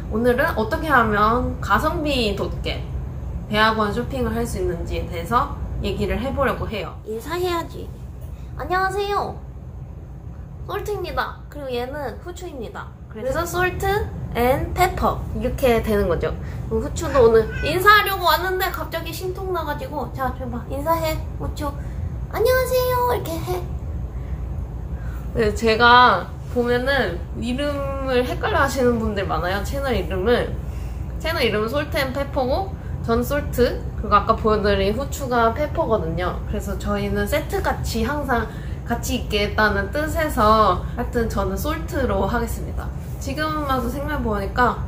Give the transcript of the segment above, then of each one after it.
오늘은 어떻게 하면 가성비 돋게 대학원 쇼핑을 할 수 있는지에 대해서 얘기를 해보려고 해요. 인사해야지. 안녕하세요. 솔트입니다. 그리고 얘는 후추입니다. 그래서 솔트 앤 페퍼 이렇게 되는 거죠. 후추도 오늘 인사하려고 왔는데 갑자기 심통 나가지고 자, 줘봐. 인사해. 후추. 안녕하세요. 이렇게 해. 네, 제가 보면은 이름을 헷갈려 하시는 분들 많아요. 채널 이름은 솔트 앤 페퍼고 전 솔트, 그리고 아까 보여드린 후추가 페퍼거든요. 그래서 저희는 세트같이 항상 같이 있겠다는 뜻에서 하여튼 저는 솔트로 하겠습니다. 지금 와서 생각해보니까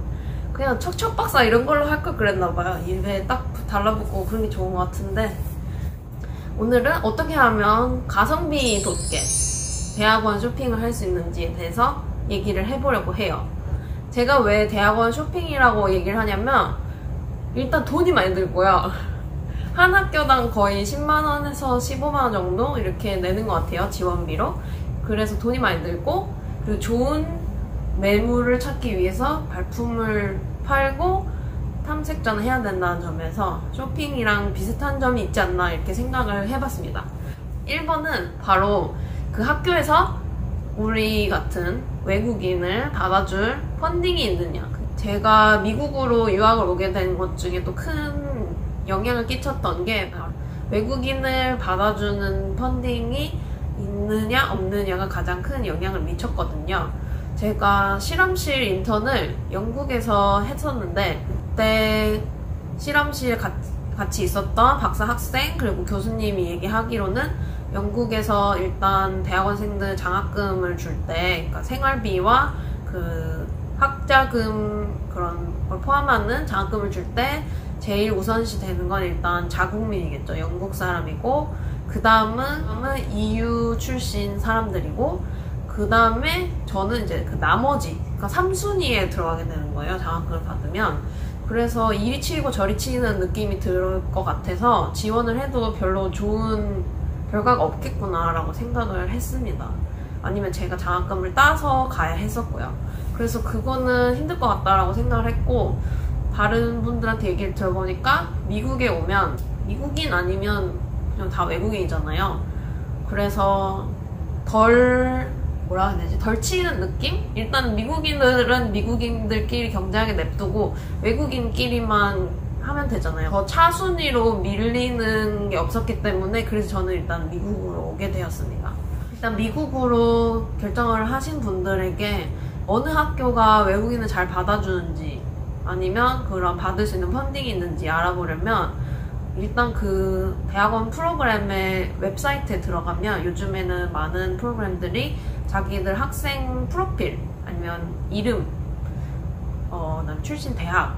그냥 척척박사 이런 걸로 할 걸 그랬나봐요. 입에 딱 달라붙고 그런 게 좋은 것 같은데, 오늘은 어떻게 하면 가성비 돋게 대학원 쇼핑을 할 수 있는지에 대해서 얘기를 해보려고 해요. 제가 왜 대학원 쇼핑이라고 얘기를 하냐면 일단 돈이 많이 들고요. 한 학교당 거의 10만원에서 15만원 정도 이렇게 내는 것 같아요, 지원비로. 그래서 돈이 많이 들고, 그리고 좋은 매물을 찾기 위해서 발품을 팔고 탐색전을 해야 된다는 점에서 쇼핑이랑 비슷한 점이 있지 않나 이렇게 생각을 해봤습니다. 1번은 바로 그 학교에서 우리 같은 외국인을 받아줄 펀딩이 있느냐. 제가 미국으로 유학을 오게 된 것 중에 또 큰 영향을 끼쳤던 게 외국인을 받아주는 펀딩이 있느냐 없느냐가 가장 큰 영향을 미쳤거든요. 제가 실험실 인턴을 영국에서 했었는데 그때 실험실에 같이 있었던 박사 학생 그리고 교수님이 얘기하기로는 영국에서 일단 대학원생들 장학금을 줄 때, 그러니까 생활비와 그 학자금 그런 걸 포함하는 장학금을 줄 때 제일 우선시 되는 건 일단 자국민이겠죠. 영국 사람이고, 그 다음은 EU 출신 사람들이고, 그 다음에 저는 이제 그 나머지, 그러니까 3순위에 들어가게 되는 거예요, 장학금을 받으면. 그래서 이리 치이고 저리 치이는 느낌이 들 것 같아서 지원을 해도 별로 좋은 결과가 없겠구나 라고 생각을 했습니다. 아니면 제가 장학금을 따서 가야 했었고요. 그래서 그거는 힘들 것 같다라고 생각을 했고, 다른 분들한테 얘기를 들어보니까 미국에 오면 미국인 아니면 그냥 다 외국인이잖아요. 그래서 덜 치이는 느낌? 일단 미국인들은 미국인들끼리 경쟁하게 냅두고 외국인끼리만 하면 되잖아요. 더 차순위로 밀리는 게 없었기 때문에 그래서 저는 일단 미국으로 오게 되었습니다. 일단 미국으로 결정을 하신 분들에게 어느 학교가 외국인을 잘 받아주는지 아니면 그런 받을 수 있는 펀딩이 있는지 알아보려면 일단 그 대학원 프로그램의 웹사이트에 들어가면 요즘에는 많은 프로그램들이 자기들 학생 프로필 아니면 이름, 그다음 출신 대학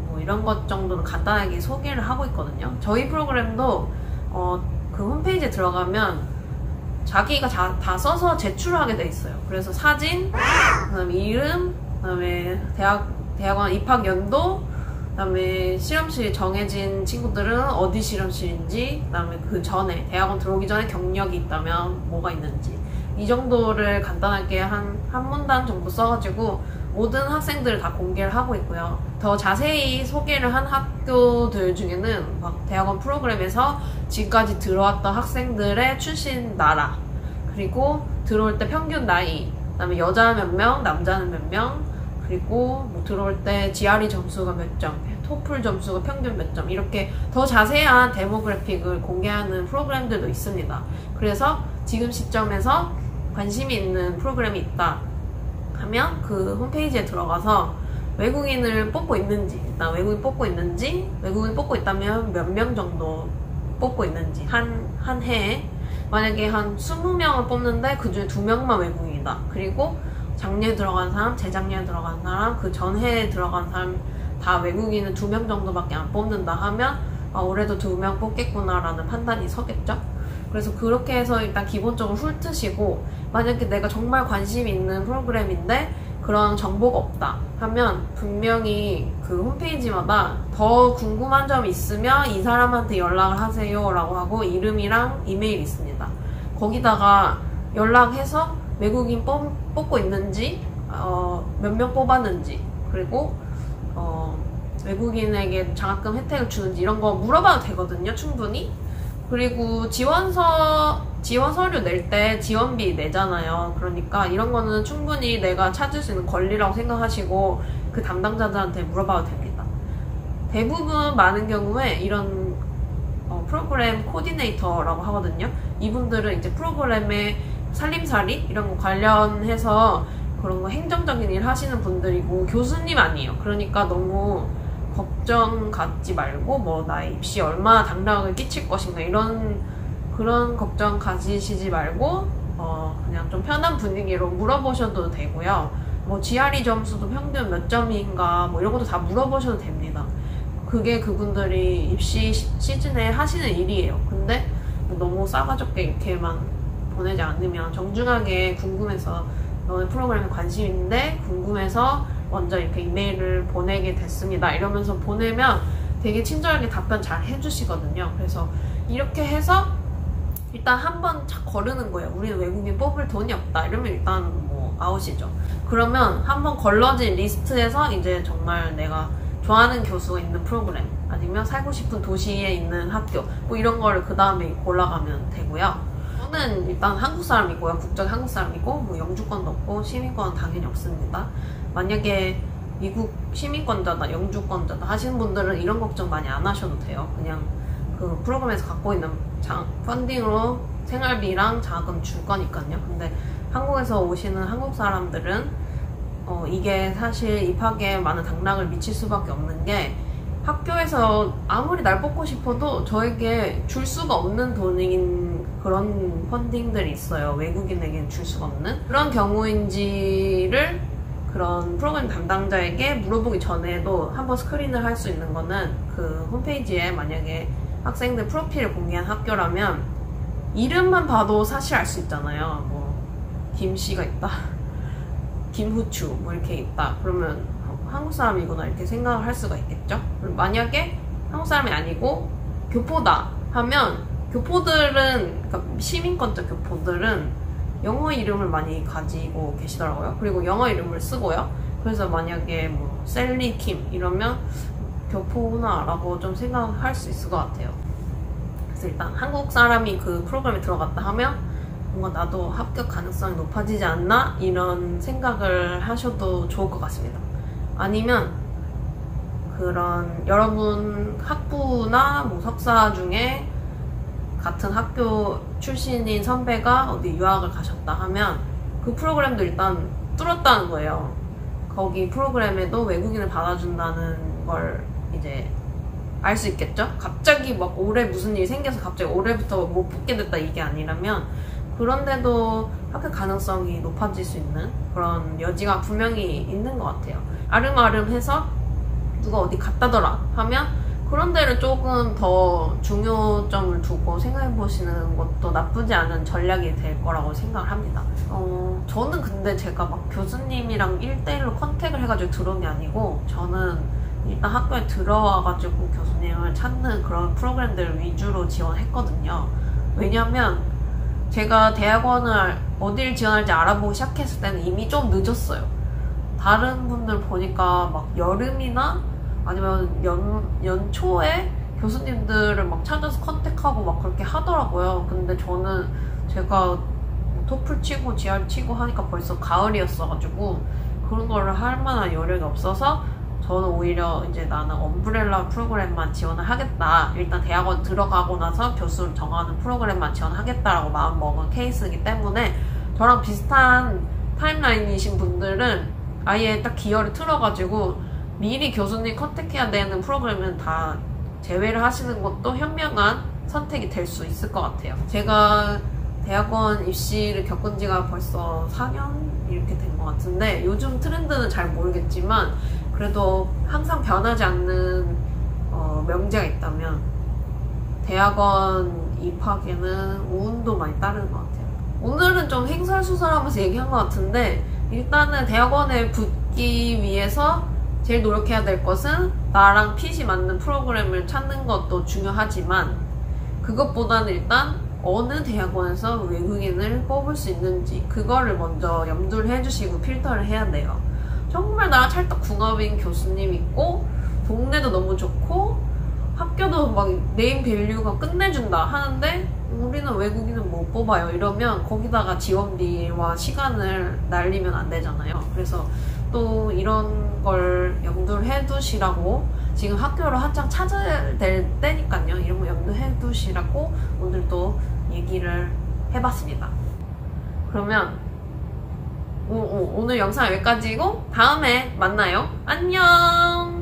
뭐 이런 것 정도는 간단하게 소개를 하고 있거든요. 저희 프로그램도 그 홈페이지에 들어가면 자기가 다 써서 제출하게 돼 있어요. 그래서 사진, 그다음에 이름, 그다음에 대학원 입학 연도, 그다음에 실험실 정해진 친구들은 어디 실험실인지, 그다음에 그 전에 대학원 들어오기 전에 경력이 있다면 뭐가 있는지, 이 정도를 간단하게 한 문단 정도 써가지고 모든 학생들을 다 공개를 하고 있고요. 더 자세히 소개를 한 학교들 중에는 막 대학원 프로그램에서 지금까지 들어왔던 학생들의 출신 나라, 그리고 들어올 때 평균 나이, 그다음에 여자 몇 명, 남자는 몇 명, 그리고 뭐 들어올 때 GRE 점수가 몇 점, 토플 점수가 평균 몇 점, 이렇게 더 자세한 데모그래픽을 공개하는 프로그램들도 있습니다. 그래서 지금 시점에서 관심이 있는 프로그램이 있다 하면 그 홈페이지에 들어가서 외국인을 뽑고 있는지, 일단 외국인 뽑고 있는지, 외국인 뽑고 있다면 몇 명 정도 뽑고 있는지, 한 해에 만약에 한 20명을 뽑는데 그 중에 2명만 외국인이다. 그리고 작년에 들어간 사람, 재작년에 들어간 사람, 그 전해에 들어간 사람 다 외국인은 2명 정도밖에 안 뽑는다 하면 올해도 2명 뽑겠구나 라는 판단이 서겠죠. 그래서 그렇게 해서 일단 기본적으로 훑으시고, 만약에 내가 정말 관심 있는 프로그램인데 그런 정보가 없다 하면 분명히 그 홈페이지마다 더 궁금한 점이 있으면 이 사람한테 연락을 하세요 라고 하고 이름이랑 이메일 있습니다. 거기다가 연락해서 외국인 뽑고 있는지, 몇 명 뽑았는지, 그리고 외국인에게 장학금 혜택을 주는지 이런 거 물어봐도 되거든요, 충분히. 그리고 지원 서류 낼 때 지원비 내잖아요. 그러니까 이런 거는 충분히 내가 찾을 수 있는 권리라고 생각하시고 그 담당자들한테 물어봐도 됩니다. 대부분 많은 경우에 이런 프로그램 코디네이터라고 하거든요. 이분들은 이제 프로그램의 살림살이 이런 거 관련해서 그런 거 행정적인 일 하시는 분들이고 교수님 아니에요. 그러니까 너무 걱정 갖지 말고 뭐 나의 입시에 얼마나 당락을 끼칠 것인가 이런 그런 걱정 가지시지 말고 그냥 좀 편한 분위기로 물어보셔도 되고요. 뭐 GRE 점수도 평균 몇 점인가 뭐 이런 것도 다 물어보셔도 됩니다. 그게 그분들이 입시 시즌에 하시는 일이에요. 근데 너무 싸가지없게 이렇게만 보내지 않으면 정중하게 궁금해서 너네 프로그램에 관심 있는데 궁금해서 먼저 이렇게 이메일을 보내게 됐습니다. 이러면서 보내면 되게 친절하게 답변 잘 해주시거든요. 그래서 이렇게 해서 일단 한번 착 거르는 거예요. 우리는 외국인 뽑을 돈이 없다. 이러면 일단 뭐 아웃이죠. 그러면 한번 걸러진 리스트에서 이제 정말 내가 좋아하는 교수가 있는 프로그램 아니면 살고 싶은 도시에 있는 학교 뭐 이런 거를 그 다음에 골라가면 되고요. 저는 일단 한국 사람이고요. 국적 한국 사람이고 뭐 영주권도 없고 시민권은 당연히 없습니다. 만약에 미국 시민권자다 영주권자다 하시는 분들은 이런 걱정 많이 안 하셔도 돼요. 그냥 그 프로그램에서 갖고 있는 펀딩으로 생활비랑 자금 줄 거니까요. 근데 한국에서 오시는 한국 사람들은 이게 사실 입학에 많은 당락을 미칠 수밖에 없는 게 학교에서 아무리 날 뽑고 싶어도 저에게 줄 수가 없는 돈인 그런 펀딩들이 있어요. 외국인에게는 줄 수가 없는 그런 경우인지를 그런 프로그램 담당자에게 물어보기 전에도 한번 스크린을 할 수 있는 거는 그 홈페이지에 만약에 학생들 프로필을 공개한 학교라면 이름만 봐도 사실 알 수 있잖아요. 뭐 김씨가 있다, 김후추 뭐 이렇게 있다. 그러면 한국 사람이구나 이렇게 생각을 할 수가 있겠죠. 만약에 한국 사람이 아니고 교포다 하면 교포들은 그러니까 시민권자 교포들은 영어 이름을 많이 가지고 계시더라고요. 그리고 영어 이름을 쓰고요. 그래서 만약에 뭐 셀리 킴 이러면 교포구나 라고 좀 생각할 수 있을 것 같아요. 그래서 일단 한국 사람이 그 프로그램에 들어갔다 하면 뭔가 나도 합격 가능성이 높아지지 않나? 이런 생각을 하셔도 좋을 것 같습니다. 아니면 그런 여러분 학부나 뭐 석사 중에 같은 학교 출신인 선배가 어디 유학을 가셨다 하면 그 프로그램도 일단 뚫었다는 거예요. 거기 프로그램에도 외국인을 받아준다는 걸 이제 알 수 있겠죠? 갑자기 막 올해 무슨 일이 생겨서 갑자기 올해부터 못 붙게 됐다 이게 아니라면 그런데도 합격 가능성이 높아질 수 있는 그런 여지가 분명히 있는 것 같아요. 아름아름해서 누가 어디 갔다더라 하면 그런 데를 조금 더 중요점을 두고 생각해 보시는 것도 나쁘지 않은 전략이 될 거라고 생각을 합니다. 저는 근데 제가 막 교수님이랑 1대1로 컨택을 해가지고 들어온 게 아니고 저는 일단 학교에 들어와가지고 교수님을 찾는 그런 프로그램들 위주로 지원했거든요. 왜냐면 제가 대학원을 어딜 지원할지 알아보기 시작했을 때는 이미 좀 늦었어요. 다른 분들 보니까 막 여름이나 아니면 연초에 교수님들을 막 찾아서 컨택하고 막 그렇게 하더라고요. 근데 저는 제가 토플 치고 GR 치고 하니까 벌써 가을이었어가지고 그런 거를 할 만한 여력이 없어서 저는 오히려 이제 나는 엄브렐라 프로그램만 지원을 하겠다. 일단 대학원 들어가고 나서 교수를 정하는 프로그램만 지원하겠다라고 마음먹은 케이스이기 때문에 저랑 비슷한 타임라인이신 분들은 아예 딱 기어를 틀어가지고 미리 교수님 컨택해야 되는 프로그램은 다 제외를 하시는 것도 현명한 선택이 될 수 있을 것 같아요. 제가 대학원 입시를 겪은 지가 벌써 4년 이렇게 된 것 같은데 요즘 트렌드는 잘 모르겠지만 그래도 항상 변하지 않는 명제가 있다면 대학원 입학에는 운도 많이 따르는 것 같아요. 오늘은 좀 횡설수설하면서 얘기한 것 같은데 일단은 대학원에 붙기 위해서 제일 노력해야 될 것은 나랑 핏이 맞는 프로그램을 찾는 것도 중요하지만 그것보다는 일단 어느 대학원에서 외국인을 뽑을 수 있는지 그거를 먼저 염두를 해주시고 필터를 해야 돼요. 정말 나랑 찰떡궁합인 교수님 있고 동네도 너무 좋고 학교도 막 네임 밸류가 끝내준다 하는데 우리는 외국인은 못 뽑아요 이러면 거기다가 지원비와 시간을 날리면 안 되잖아요. 그래서 또 이런 걸 염두를 해두시라고 지금 학교를 한창 찾아야 될 때니까요. 이런 거 염두해 두시라고 오늘 또 얘기를 해봤습니다. 그러면 오늘 영상 여기까지고 다음에 만나요. 안녕.